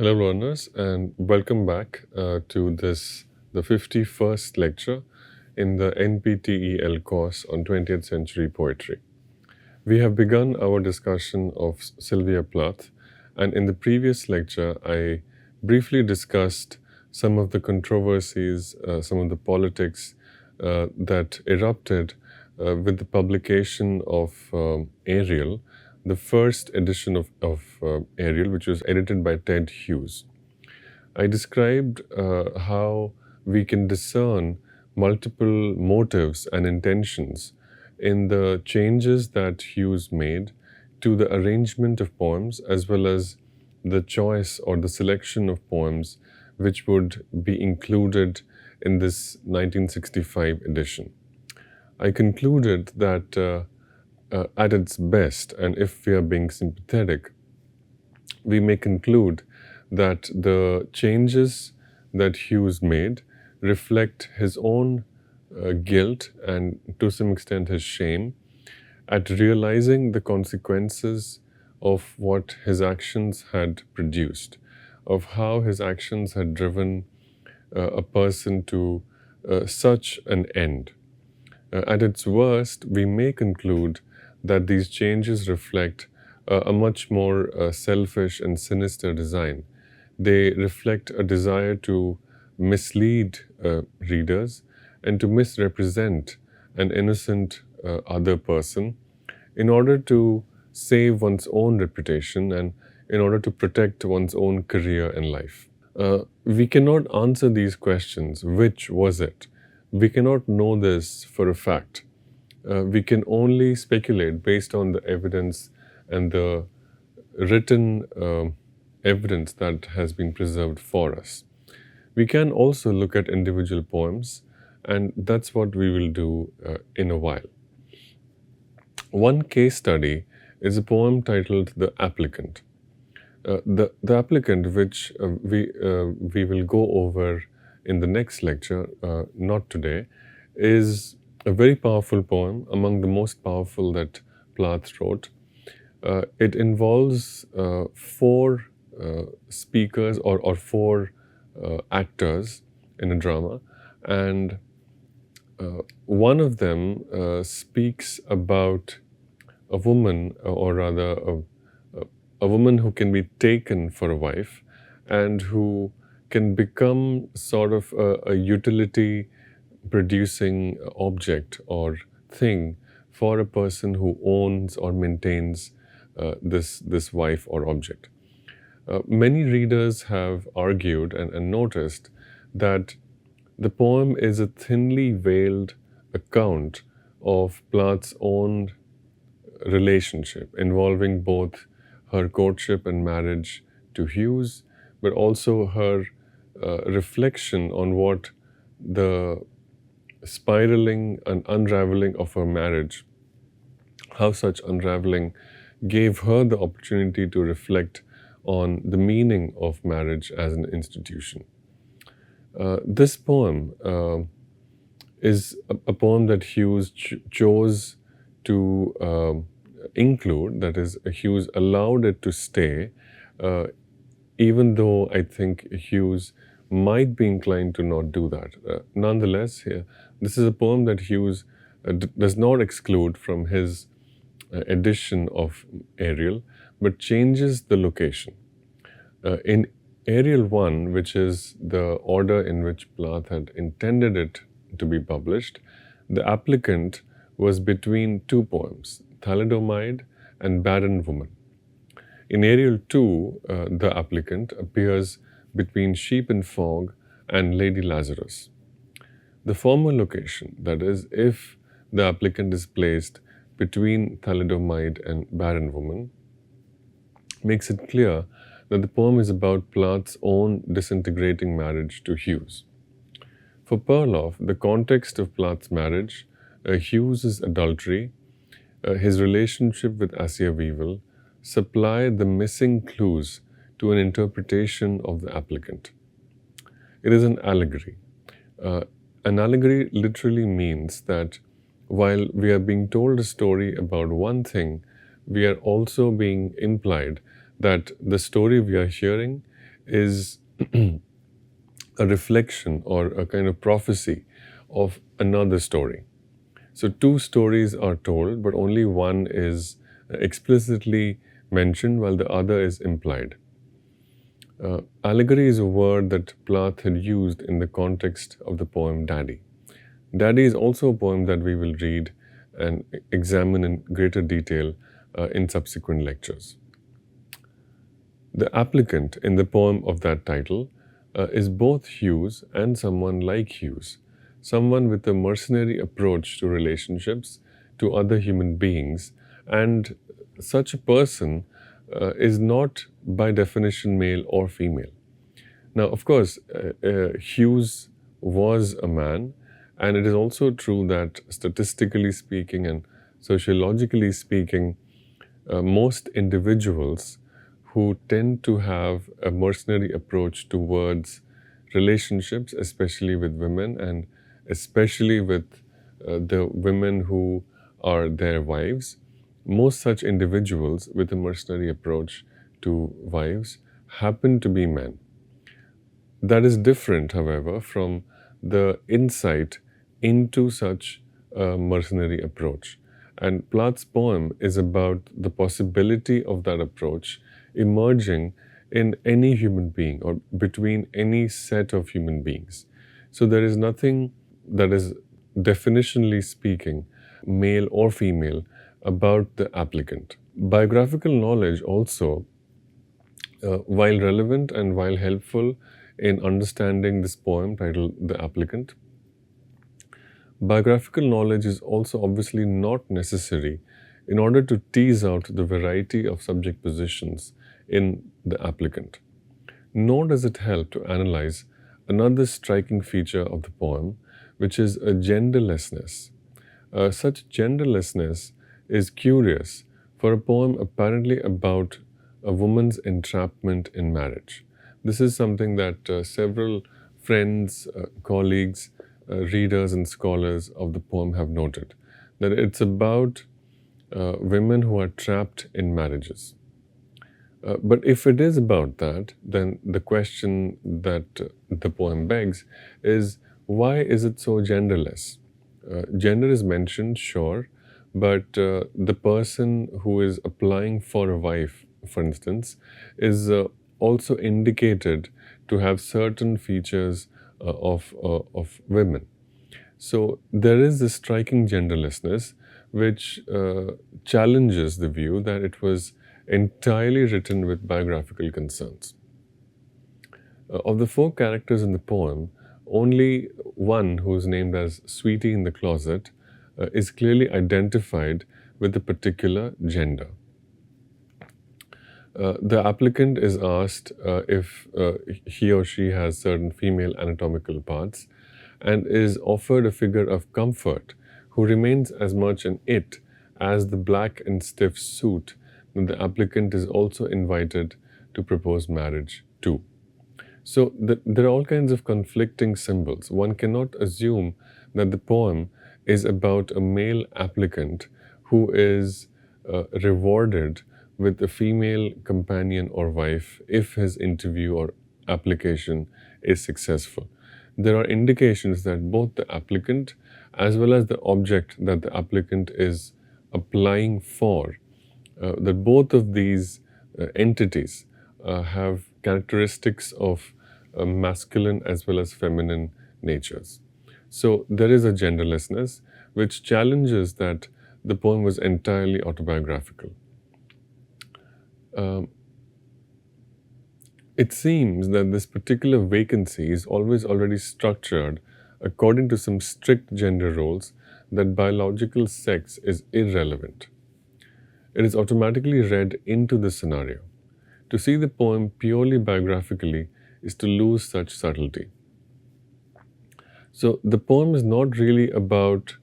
Hello, learners, and welcome back to the 51st lecture in the NPTEL course on 20th century poetry. We have begun our discussion of Sylvia Plath, and in the previous lecture, I briefly discussed some of the controversies, some of the politics that erupted with the publication of Ariel, the first edition of Ariel, which was edited by Ted Hughes. I described how we can discern multiple motives and intentions in the changes that Hughes made to the arrangement of poems, as well as the choice or the selection of poems which would be included in this 1965 edition. I concluded that at its best, and if we are being sympathetic, we may conclude that the changes that Hughes made reflect his own guilt and to some extent his shame at realizing the consequences of what his actions had produced, of how his actions had driven a person to such an end. At its worst, we may conclude that these changes reflect a much more selfish and sinister design. They reflect a desire to mislead readers and to misrepresent an innocent other person in order to save one's own reputation and in order to protect one's own career and life. We cannot answer these questions. Which was it? We cannot know this for a fact. We can only speculate based on the evidence and the written evidence that has been preserved for us. We can also look at individual poems, and that's what we will do in a while. One case study is a poem titled The Applicant. The Applicant, which we will go over in the next lecture, not today, is a very powerful poem, among the most powerful that Plath wrote. It involves four speakers or four actors in a drama, and one of them speaks about a woman, or rather a woman who can be taken for a wife and who can become sort of a utility producing object or thing for a person who owns or maintains this wife or object. Many readers have argued and noticed that the poem is a thinly veiled account of Plath's own relationship involving both her courtship and marriage to Hughes, but also her reflection on what the spiraling and unraveling of her marriage, how such unraveling gave her the opportunity to reflect on the meaning of marriage as an institution. This poem is a poem that Hughes chose to include, that is, Hughes allowed it to stay, even though I think Hughes might be inclined to not do that. Nonetheless, this is a poem that Hughes does not exclude from his edition of Ariel, but changes the location. In Ariel 1, which is the order in which Plath had intended it to be published, the applicant was between two poems, Thalidomide and Barren Woman. In Ariel 2, the applicant appears between Sheep and Fog and Lady Lazarus. The former location, that is, if the applicant is placed between Thalidomide and Barren Woman, makes it clear that the poem is about Plath's own disintegrating marriage to Hughes. For Perloff, the context of Plath's marriage, Hughes' adultery, his relationship with Assia Weevil, supply the missing clues to an interpretation of the applicant. It is an allegory. An allegory literally means that while we are being told a story about one thing, we are also being implied that the story we are hearing is a reflection or a kind of prophecy of another story. So two stories are told, but only one is explicitly mentioned while the other is implied. Allegory is a word that Plath had used in the context of the poem Daddy. Daddy is also a poem that we will read and examine in greater detail in subsequent lectures. The applicant in the poem of that title is both Hughes and someone like Hughes, someone with a mercenary approach to relationships, to other human beings, and such a person is not by definition male or female. Now, of course, Hughes was a man, and it is also true that statistically speaking and sociologically speaking, most individuals who tend to have a mercenary approach towards relationships, especially with women and especially with the women who are their wives, most such individuals with a mercenary approach to wives happen to be men. That is different, however, from the insight into such a mercenary approach. And Plath's poem is about the possibility of that approach emerging in any human being or between any set of human beings. So there is nothing that is definitionally speaking, male or female, about the applicant. Biographical knowledge also, while relevant and while helpful in understanding this poem titled The Applicant, biographical knowledge is also obviously not necessary in order to tease out the variety of subject positions in the applicant. Nor does it help to analyze another striking feature of the poem, which is a genderlessness. Such genderlessness is curious for a poem apparently about a woman's entrapment in marriage. This is something that several friends, colleagues, readers, and scholars of the poem have noted, that it's about women who are trapped in marriages. But if it is about that, then the question that the poem begs is, why is it so genderless? Gender is mentioned, sure, but the person who is applying for a wife, for instance, is also indicated to have certain features of women. So there is this striking genderlessness which challenges the view that it was entirely written with biographical concerns. Of the four characters in the poem, only one, who is named as Sweetie in the Closet, is clearly identified with a particular gender. The applicant is asked if he or she has certain female anatomical parts and is offered a figure of comfort who remains as much an it as the black and stiff suit that the applicant is also invited to propose marriage to. So there are all kinds of conflicting symbols. One cannot assume that the poem is about a male applicant who is rewarded with a female companion or wife if his interview or application is successful. There are indications that both the applicant as well as the object that the applicant is applying for, that both of these entities have characteristics of masculine as well as feminine natures. So there is a genderlessness which challenges that the poem was entirely autobiographical. It seems that this particular vacancy is always already structured according to some strict gender roles, that biological sex is irrelevant. It is automatically read into the scenario. To see the poem purely biographically is to lose such subtlety. So the poem is not really about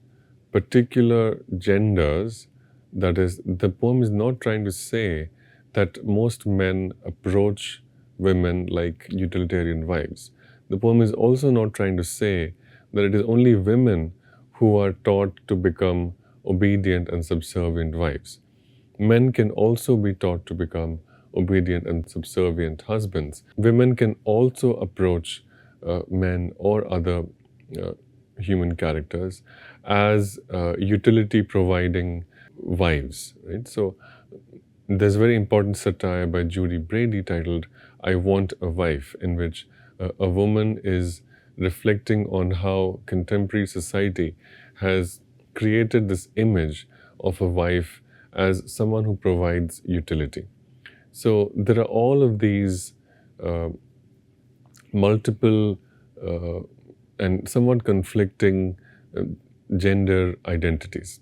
particular genders. That is, the poem is not trying to say that most men approach women like utilitarian wives. The poem is also not trying to say that it is only women who are taught to become obedient and subservient wives. Men can also be taught to become obedient and subservient husbands. Women can also approach men or other uh, human characters as utility providing wives, right? So there's a very important satire by Judy Brady titled I Want a Wife, in which a woman is reflecting on how contemporary society has created this image of a wife as someone who provides utility. So there are all of these uh, multiple uh, and somewhat conflicting uh, gender identities.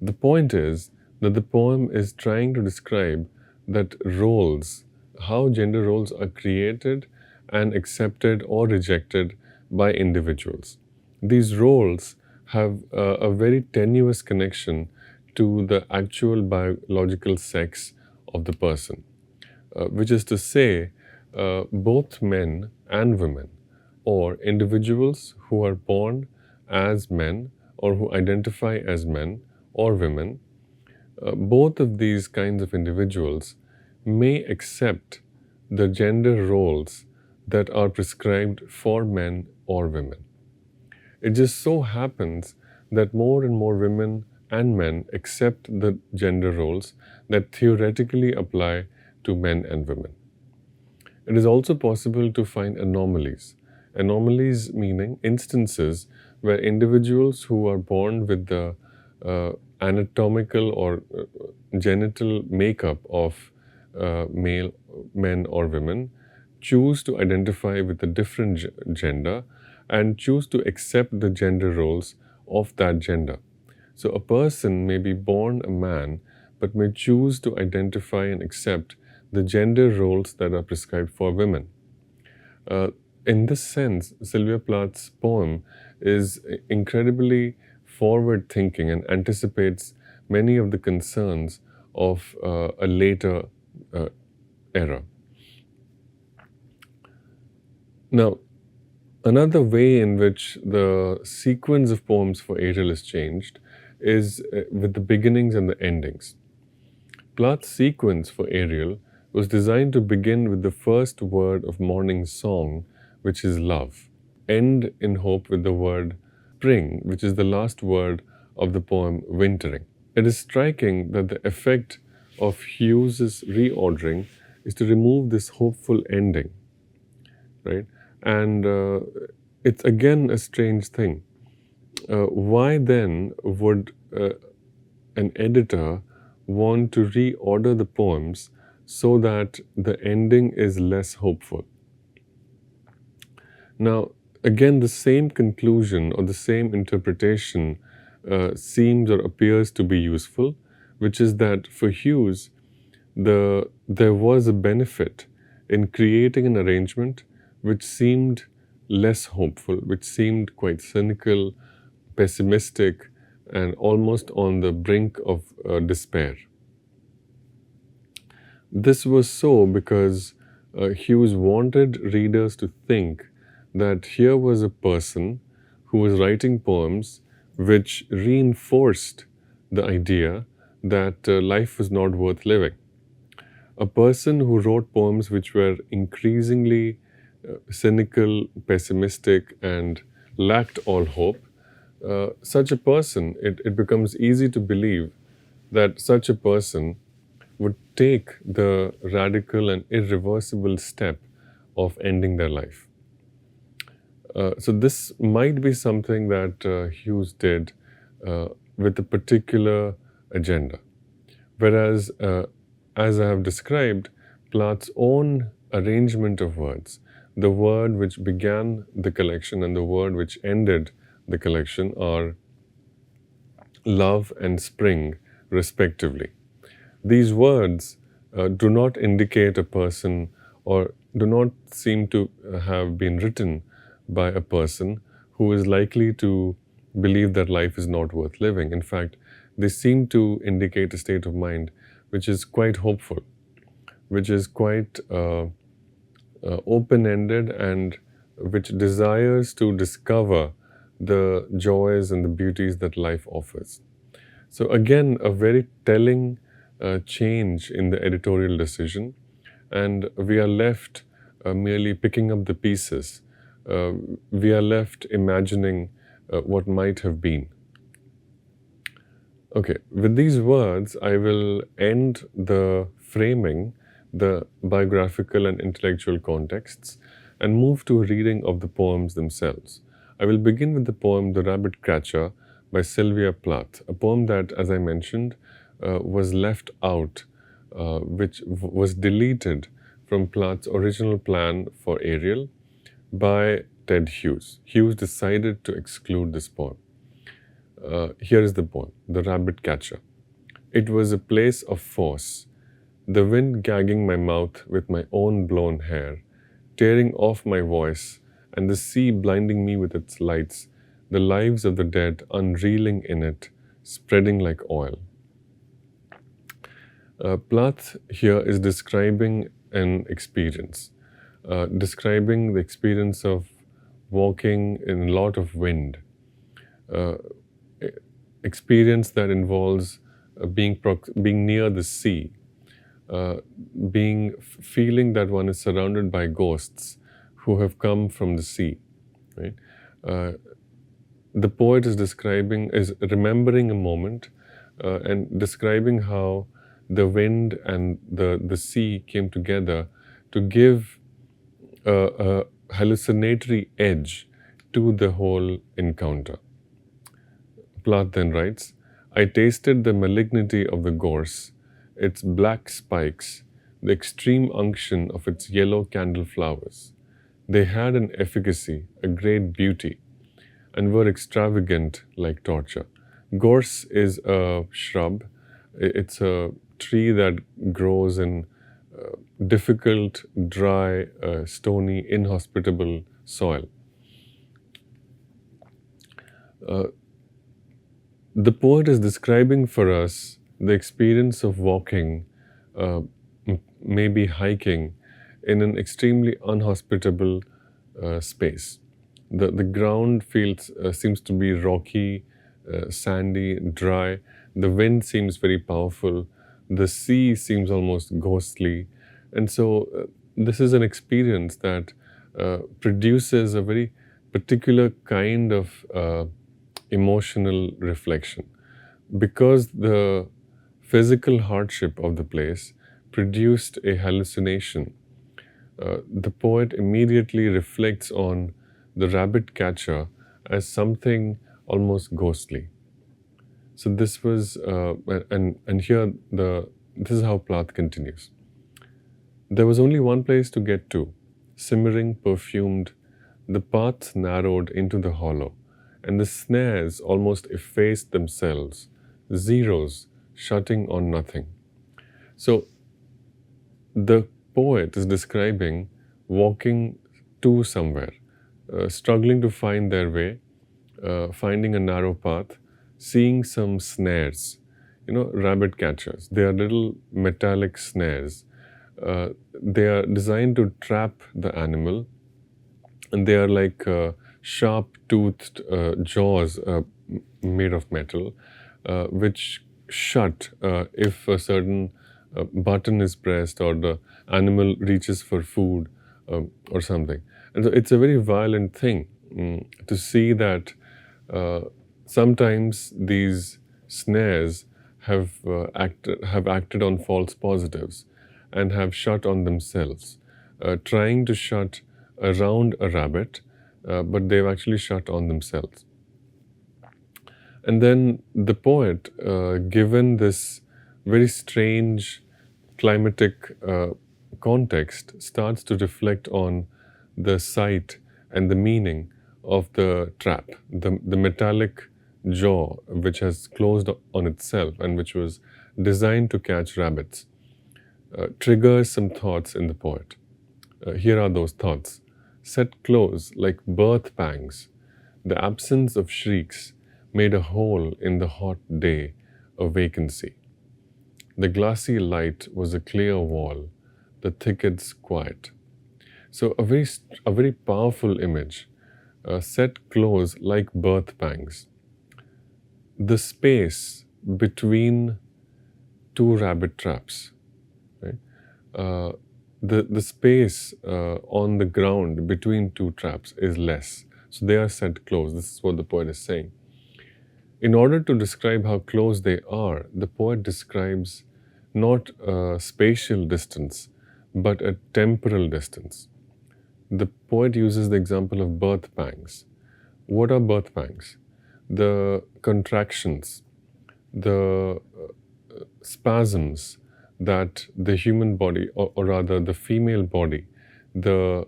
The point is that the poem is trying to describe that roles, how gender roles are created and accepted or rejected by individuals. These roles have a very tenuous connection to the actual biological sex of the person, which is to say, both men and women, or individuals who are born as men or who identify as men or women, both of these kinds of individuals may accept the gender roles that are prescribed for men or women. It just so happens that more and more women and men accept the gender roles that theoretically apply to men and women. It is also possible to find anomalies. Anomalies meaning instances where individuals who are born with the anatomical or genital makeup of male men or women choose to identify with a different gender and choose to accept the gender roles of that gender. So a person may be born a man but may choose to identify and accept the gender roles that are prescribed for women. In this sense, Sylvia Plath's poem is incredibly forward thinking and anticipates many of the concerns of a later era. Now, another way in which the sequence of poems for Ariel is changed is with the beginnings and the endings. Plath's sequence for Ariel was designed to begin with the first word of morning's song, which is love, end in hope with the word spring, which is the last word of the poem Wintering. It is striking that the effect of Hughes's reordering is to remove this hopeful ending, right? And it's again a strange thing. Why then would an editor want to reorder the poems so that the ending is less hopeful? Now, again, the same conclusion or the same interpretation seems or appears to be useful, which is that for Hughes, there was a benefit in creating an arrangement which seemed less hopeful, which seemed quite cynical, pessimistic, and almost on the brink of despair. This was so because Hughes wanted readers to think that here was a person who was writing poems which reinforced the idea that life was not worth living. A person who wrote poems which were increasingly cynical, pessimistic, and lacked all hope, such a person, it becomes easy to believe that such a person would take the radical and irreversible step of ending their life. So this might be something that Hughes did with a particular agenda. Whereas, as I have described, Plath's own arrangement of words, the word which began the collection and the word which ended the collection are love and spring, respectively. These words do not indicate a person or do not seem to have been written by a person who is likely to believe that life is not worth living. In fact, they seem to indicate a state of mind which is quite hopeful, which is quite open-ended and which desires to discover the joys and the beauties that life offers. So again, a very telling change in the editorial decision, and we are left merely picking up the pieces. We are left imagining what might have been. Okay, with these words, I will end the framing, the biographical and intellectual contexts, and move to a reading of the poems themselves. I will begin with the poem The Rabbit Catcher by Sylvia Plath, a poem that, as I mentioned, was left out, which was deleted from Plath's original plan for Ariel by Ted Hughes. Hughes decided to exclude this poem. Here is the poem, The Rabbit Catcher. It was a place of force, the wind gagging my mouth with my own blown hair, tearing off my voice, and the sea blinding me with its lights, the lives of the dead unreeling in it, spreading like oil. Plath here is describing an experience, describing the experience of walking in a lot of wind, experience that involves being near the sea, feeling that one is surrounded by ghosts who have come from the sea. Right? The poet is remembering a moment and describing how the wind and the sea came together to give a hallucinatory edge to the whole encounter. Plath then writes, I tasted the malignity of the gorse, its black spikes, the extreme unction of its yellow candle flowers. They had an efficacy, a great beauty, and were extravagant like torture. Gorse is a shrub. It's a tree that grows in difficult, dry, stony, inhospitable soil. The poet is describing for us the experience of walking, maybe hiking, in an extremely unhospitable space. The ground seems to be rocky, sandy, dry. The wind seems very powerful. The sea seems almost ghostly. And so this is an experience that produces a very particular kind of emotional reflection. Because the physical hardship of the place produced a hallucination, the poet immediately reflects on the rabbit catcher as something almost ghostly. So this was, and here this is how Plath continues. There was only one place to get to, simmering, perfumed. The paths narrowed into the hollow, and the snares almost effaced themselves, zeros shutting on nothing. So the poet is describing walking to somewhere, struggling to find their way, finding a narrow path, seeing some snares, rabbit catchers. They are little metallic snares. They are designed to trap the animal, and they are like sharp-toothed jaws made of metal, which shut if a certain button is pressed or the animal reaches for food or something. And so it's a very violent thing to see that sometimes these snares have acted on false positives and have shut on themselves, trying to shut around a rabbit, but they've actually shut on themselves. And then the poet, given this very strange climatic context, starts to reflect on the sight and the meaning of the trap, the metallic jaw which has closed on itself and which was designed to catch rabbits, triggers some thoughts in the poet. Here are those thoughts. Set close like birth pangs, the absence of shrieks made a hole in the hot day of vacancy. The glassy light was a clear wall, the thickets quiet. So a very powerful image, set close like birth pangs. The space between two rabbit traps, right? the space on the ground between two traps is less. So they are set close. This is what the poet is saying. In order to describe how close they are, the poet describes not a spatial distance, but a temporal distance. The poet uses the example of birth pangs. What are birth pangs? The contractions, the spasms that the human body, or rather the female body, the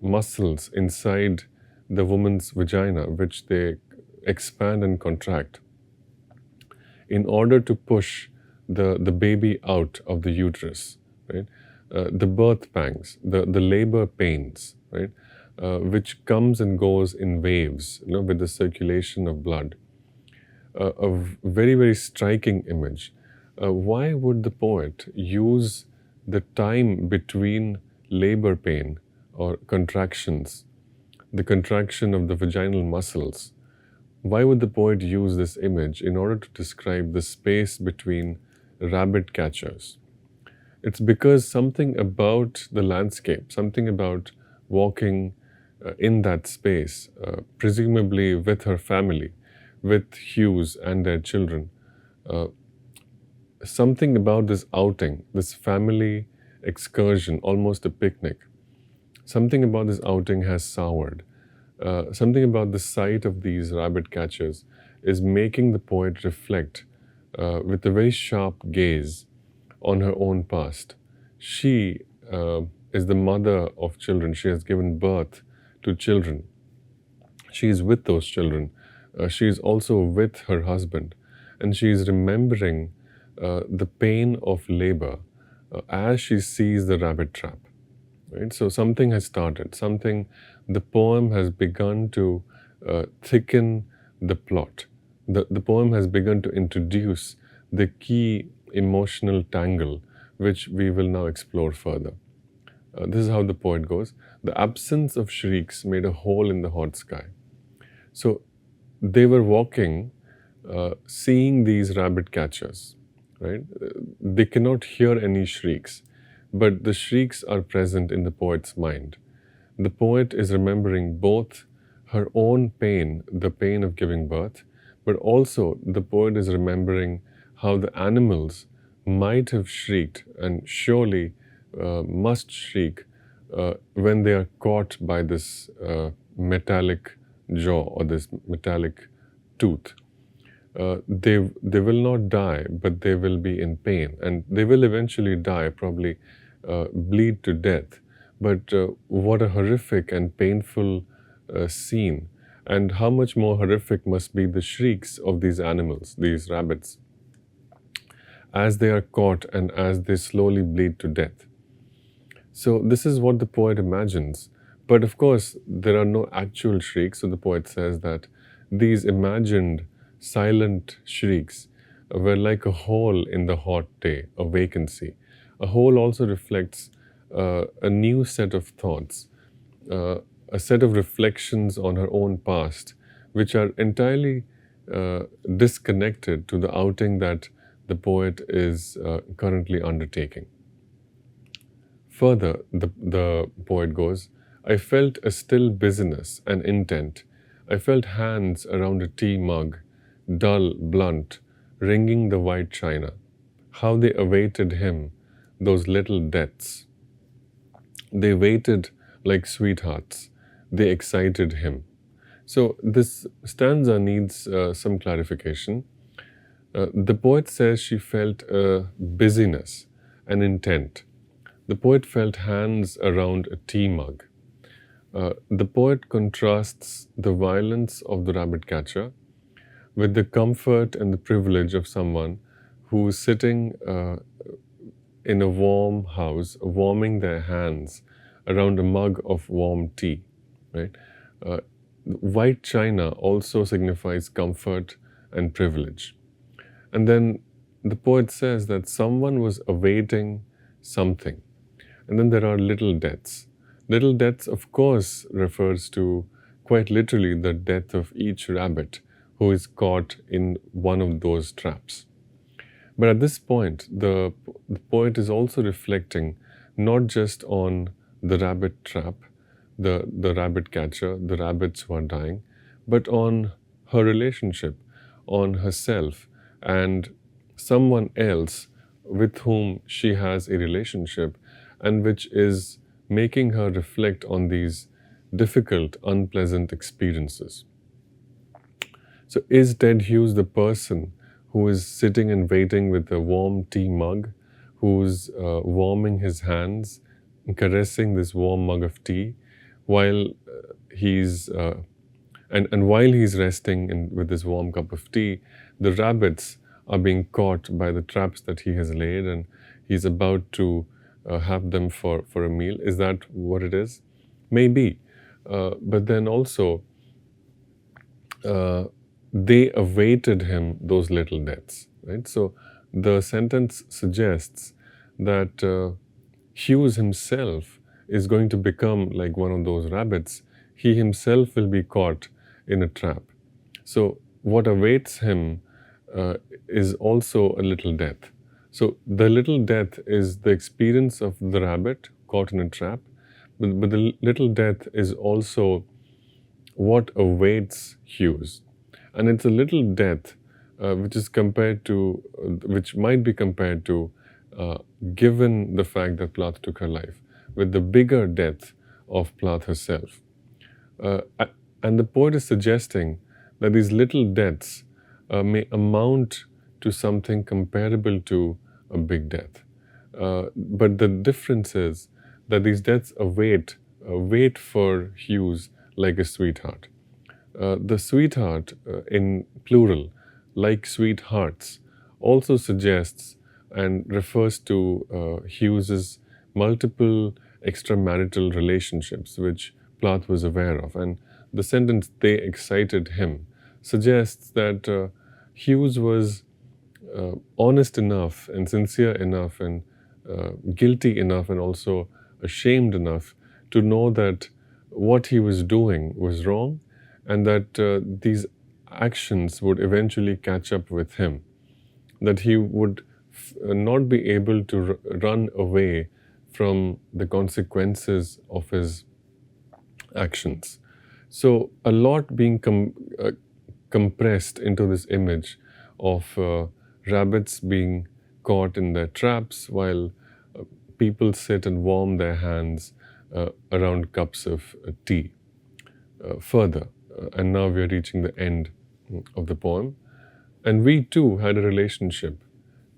muscles inside the woman's vagina, which they expand and contract in order to push the baby out of the uterus, right? The birth pangs, the labor pains, right? Which comes and goes in waves, with the circulation of blood. A very, very striking image. Why would the poet use the time between labor pain or contractions, the contraction of the vaginal muscles? Why would the poet use this image in order to describe the space between rabbit catchers? It's because something about the landscape, something about walking in that space, presumably with her family, with Hughes and their children, something about this outing, this family excursion, almost a picnic, something about this outing has soured. Something about the sight of these rabbit catchers is making the poet reflect with a very sharp gaze on her own past. She is the mother of children. She has given birth to children. She is with those children. She is also with her husband. And she is remembering the pain of labor as she sees the rabbit trap. Right? So something has started. The poem has begun to thicken the plot. The poem has begun to introduce the key emotional tangle, which we will now explore further. This is how the poet goes. The absence of shrieks made a hole in the hot sky. So they were walking, seeing these rabbit catchers, right? They cannot hear any shrieks, but the shrieks are present in the poet's mind. The poet is remembering both her own pain, the pain of giving birth, but also the poet is remembering how the animals might have shrieked and surely must shriek when they are caught by this metallic jaw or this metallic tooth. They will not die, but they will be in pain, and they will eventually die, probably bleed to death. But what a horrific and painful scene, and how much more horrific must be the shrieks of these animals, these rabbits, as they are caught and as they slowly bleed to death. So this is what the poet imagines. But of course, there are no actual shrieks, so the poet says that these imagined silent shrieks were like a hole in the hot day, a vacancy. A hole also reflects a new set of thoughts, a set of reflections on her own past, which are entirely disconnected to the outing that the poet is currently undertaking. Further, the poet goes, I felt a still busyness and intent. I felt hands around a tea mug, dull, blunt, ringing the white china. How they awaited him, those little deaths. They waited like sweethearts. They excited him. So this stanza needs some clarification. The poet says she felt a busyness, an intent. The poet felt hands around a tea mug. The poet contrasts the violence of the rabbit catcher with the comfort and the privilege of someone who is sitting in a warm house, warming their hands around a mug of warm tea. Right? White china also signifies comfort and privilege. And then the poet says that someone was awaiting something. And then there are little deaths. Little deaths, of course, refers to quite literally the death of each rabbit who is caught in one of those traps. But at this point, the poet is also reflecting not just on the rabbit trap, the rabbit catcher, the rabbits who are dying, but on her relationship, on herself, and someone else with whom she has a relationship, and which is making her reflect on these difficult, unpleasant experiences. So, is Ted Hughes the person who is sitting and waiting with a warm tea mug, who's warming his hands, caressing this warm mug of tea, while he's and while he's resting with this warm cup of tea, the rabbits are being caught by the traps that he has laid, and he's about to have them for a meal. Is that what it is? Maybe. But then also, uh, they awaited him those little deaths, right? So the sentence suggests that Hughes himself is going to become like one of those rabbits. He himself will be caught in a trap. So what awaits him is also a little death. So the little death is the experience of the rabbit caught in a trap, but the little death is also what awaits Hughes. And it's a little death which is compared to, which might be compared to, given the fact that Plath took her life, with the bigger death of Plath herself. And the poet is suggesting that these little deaths may amount to something comparable to a big death. But the difference is that these deaths wait for Hughes like a sweetheart. The sweetheart, in plural, like sweethearts, also suggests and refers to Hughes's multiple extramarital relationships, which Plath was aware of. And the sentence, "they excited him," suggests that Hughes was honest enough and sincere enough and guilty enough and also ashamed enough to know that what he was doing was wrong, and that these actions would eventually catch up with him, that he would not be able to run away from the consequences of his actions. So a lot being compressed into this image of rabbits being caught in their traps while people sit and warm their hands around cups of tea. Further, and now we are reaching the end of the poem. And we too had a relationship,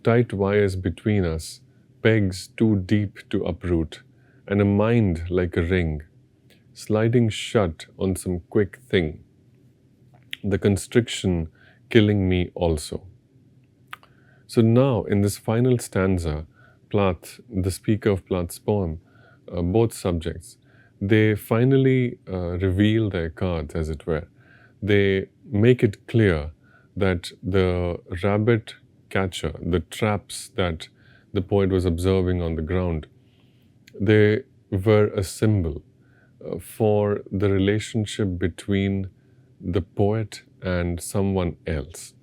tight wires between us, pegs too deep to uproot, and a mind like a ring, sliding shut on some quick thing, the constriction killing me also. So now, in this final stanza, Plath, the speaker of Plath's poem, both subjects, they finally reveal their cards, as it were. They make it clear that the rabbit catcher, the traps that the poet was observing on the ground, they were a symbol for the relationship between the poet and someone else.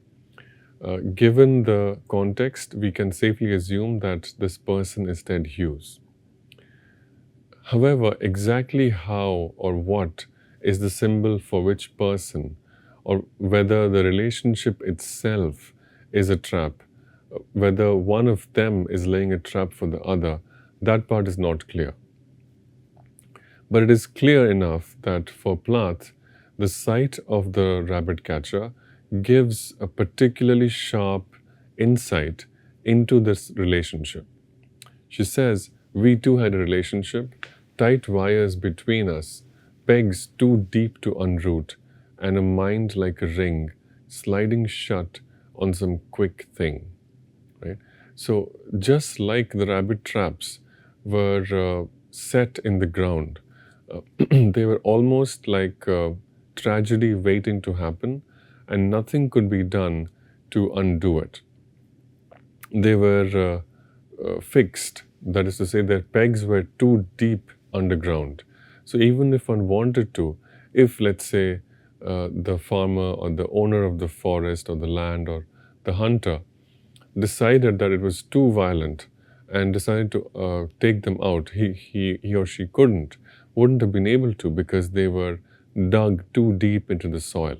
Given the context, we can safely assume that this person is Ted Hughes. However, exactly how or what is the symbol for which person, or whether the relationship itself is a trap, whether one of them is laying a trap for the other, that part is not clear. But it is clear enough that for Plath, the sight of the rabbit catcher gives a particularly sharp insight into this relationship. She says, "We too had a relationship, tight wires between us, pegs too deep to unroot, and a mind like a ring, sliding shut on some quick thing." Right? So just like the rabbit traps were set in the ground, they were almost like tragedy waiting to happen, and nothing could be done to undo it. They were fixed, that is to say, their pegs were too deep underground. So even if one wanted to, if let's say the farmer or the owner of the forest or the land or the hunter decided that it was too violent and decided to take them out, he or she wouldn't have been able to because they were dug too deep into the soil.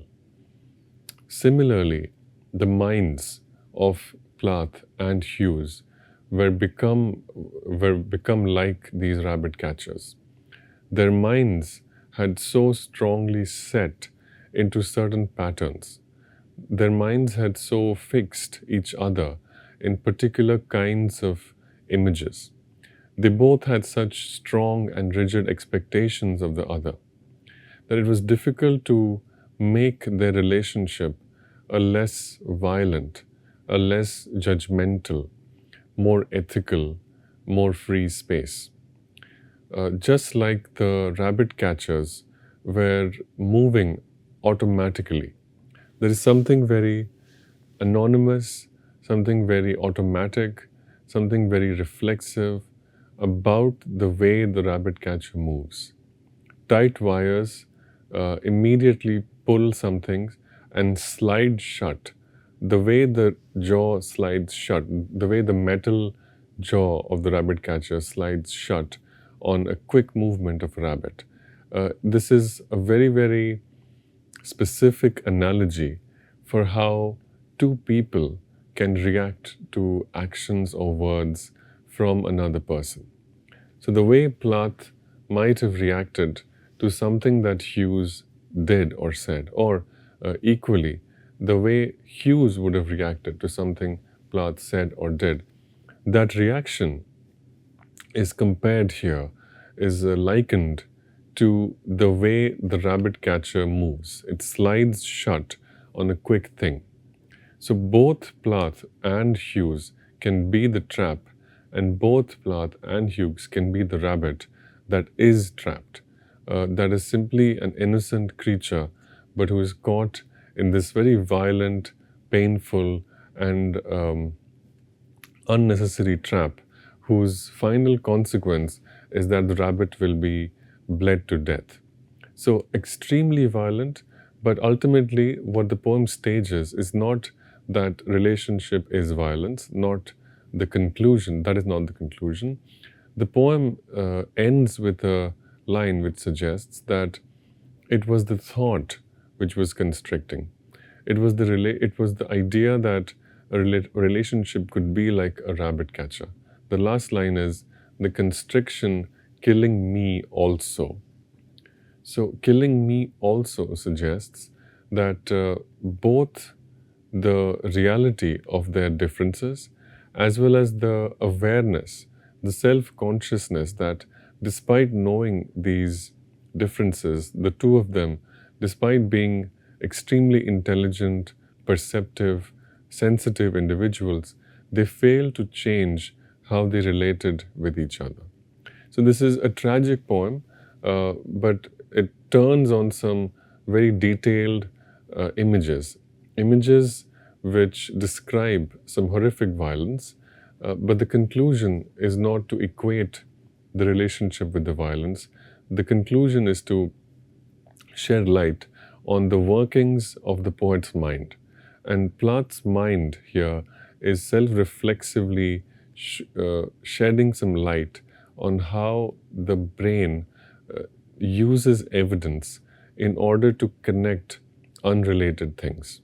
Similarly, the minds of Plath and Hughes were become like these rabbit catchers. Their minds had so strongly set into certain patterns. Their minds had so fixed each other in particular kinds of images. They both had such strong and rigid expectations of the other that it was difficult to make their relationship a less violent, a less judgmental, more ethical, more free space. Just like the rabbit catchers were moving automatically, there is something very anonymous, something very automatic, something very reflexive about the way the rabbit catcher moves. Tight wires immediately pull something and slide shut. The way the jaw slides shut, the way the metal jaw of the rabbit catcher slides shut on a quick movement of a rabbit. This is a very, very specific analogy for how two people can react to actions or words from another person. So the way Plath might have reacted to something that Hughes did or said, or equally, the way Hughes would have reacted to something Plath said or did, that reaction is compared here, is likened to the way the rabbit catcher moves. It slides shut on a quick thing. So both Plath and Hughes can be the trap, and both Plath and Hughes can be the rabbit that is trapped, that is simply an innocent creature, but who is caught in this very violent, painful, and unnecessary trap, whose final consequence is that the rabbit will be bled to death. So extremely violent, but ultimately what the poem stages is not that relationship is violence, not the conclusion. That is not the conclusion. The poem ends with a line which suggests that it was the thought which was constricting. It was the idea that a relationship could be like a rabbit catcher. The last line is, the constriction killing me also. So killing me also suggests that both the reality of their differences as well as the awareness, the self-consciousness that despite knowing these differences, the two of them, despite being extremely intelligent, perceptive, sensitive individuals, they fail to change how they related with each other. So this is a tragic poem, but it turns on some very detailed images which describe some horrific violence, but the conclusion is not to equate the relationship with the violence. The conclusion is to shed light on the workings of the poet's mind. And Plath's mind here is self-reflexively shedding some light on how the brain uses evidence in order to connect unrelated things.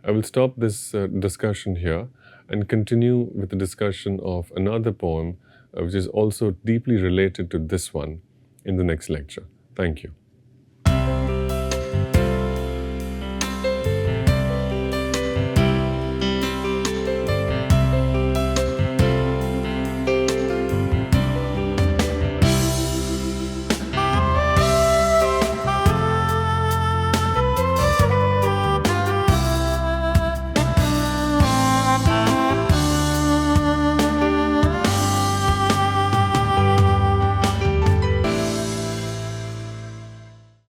I will stop this discussion here and continue with the discussion of another poem which is also deeply related to this one in the next lecture. Thank you.